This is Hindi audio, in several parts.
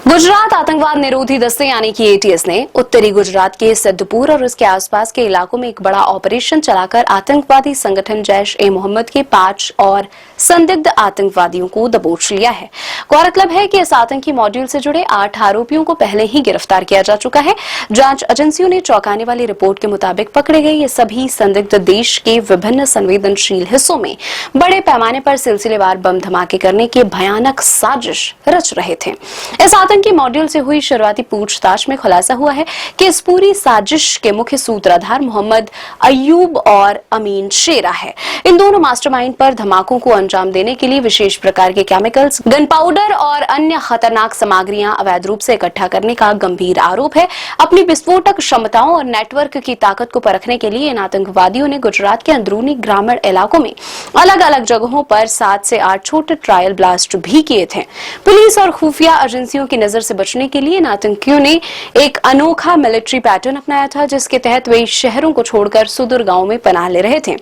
गुजरात आतंकवाद निरोधी दस्ते यानी कि एटीएस ने उत्तरी गुजरात के सिद्धपुर और उसके आसपास के इलाकों में एक बड़ा ऑपरेशन चलाकर आतंकवादी संगठन जैश-ए-मोहम्मद के 5 और संदिग्ध आतंकवादियों को दबोच लिया है। गौरतलब है कि इस आतंकी मॉड्यूल से जुड़े 8 आरोपियों को पहले ही गिरफ्तार किया जा चुका है। जांच एजेंसियों ने चौंकाने वाली रिपोर्ट के मुताबिक पकड़े गए ये सभी संदिग्ध देश के विभिन्न संवेदनशील हिस्सों में बड़े पैमाने पर सिलसिलेवार बम धमाके करने की भयानक साजिश रच रहे थे। इस आतंकी मॉड्यूल से हुई शुरुआती पूछताछ में खुलासा हुआ है कि इस पूरी साजिश के मुख्य सूत्रधार मोहम्मद अयूब और अमीन शेरा है। इन दोनों मास्टरमाइंड पर धमाकों को अंजाम देने के लिए विशेष प्रकार के केमिकल्स, गन पाउडर और अन्य खतरनाक सामग्रियां अवैध रूप से इकट्ठा करने का गंभीर आरोप है। अपनी विस्फोटक क्षमताओं और नेटवर्क की ताकत को परखने के लिए इन आतंकवादियों ने गुजरात के अंदरूनी ग्रामीण इलाकों में अलग अलग जगहों पर 7 से 8 छोटे ट्रायल ब्लास्ट भी किए थे। पुलिस और खुफिया एजेंसियों की नजर से बचने के लिए इन आतंकियों ने एक अनोखा मिलिट्री पैटर्न अपनाया था, जिसके तहत वे शहरों को छोड़कर सुदूर गांवों में पनाह ले रहे थे।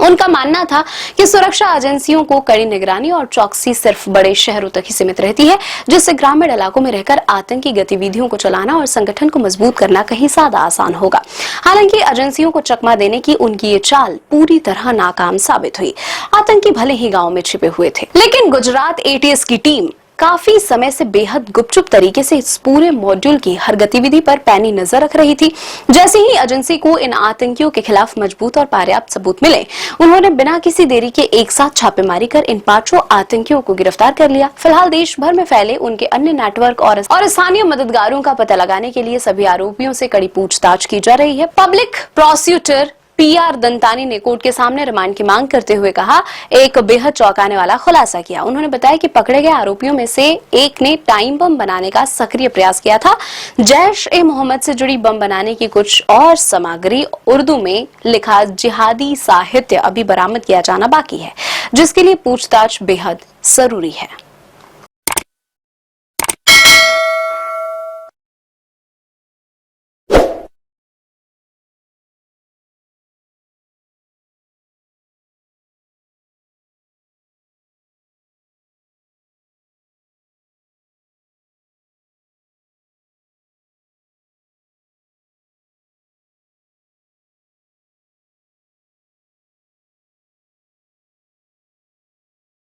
उनका मानना था कि सुरक्षा एजेंसियों को कड़ी निगरानी और चौकसी सिर्फ बड़े शहरों तक ही सीमित रहती है, जिससे ग्रामीण इलाकों में रहकर आतंकी गतिविधियों को चलाना और संगठन को मजबूत करना कहीं ज्यादा आसान होगा। हालांकि एजेंसियों को चकमा देने की उनकी ये चाल पूरी तरह नाकाम साबित हुई। आतंकी भले ही गाँव में छिपे हुए थे, लेकिन गुजरात एटीएस की टीम काफी समय से बेहद गुपचुप तरीके से इस पूरे मॉड्यूल की हर गतिविधि पर पैनी नजर रख रही थी। जैसे ही एजेंसी को इन आतंकियों के खिलाफ मजबूत और पर्याप्त सबूत मिले, उन्होंने बिना किसी देरी के एक साथ छापेमारी कर इन 5 आतंकियों को गिरफ्तार कर लिया। फिलहाल देश भर में फैले उनके अन्य नेटवर्क और स्थानीय मददगारों का पता लगाने के लिए सभी आरोपियों से कड़ी पूछताछ की जा रही है। पब्लिक प्रोसिक्यूटर पीआर दंतानी ने कोर्ट के सामने रिमांड की मांग करते हुए कहा, एक बेहद चौंकाने वाला खुलासा किया। उन्होंने बताया कि पकड़े गए आरोपियों में से एक ने टाइम बम बनाने का सक्रिय प्रयास किया था। जैश-ए-मोहम्मद से जुड़ी बम बनाने की कुछ और सामग्री उर्दू में लिखा जिहादी साहित्य अभी बरामद किया जाना बाकी है, जिसके लिए पूछताछ बेहद जरूरी है।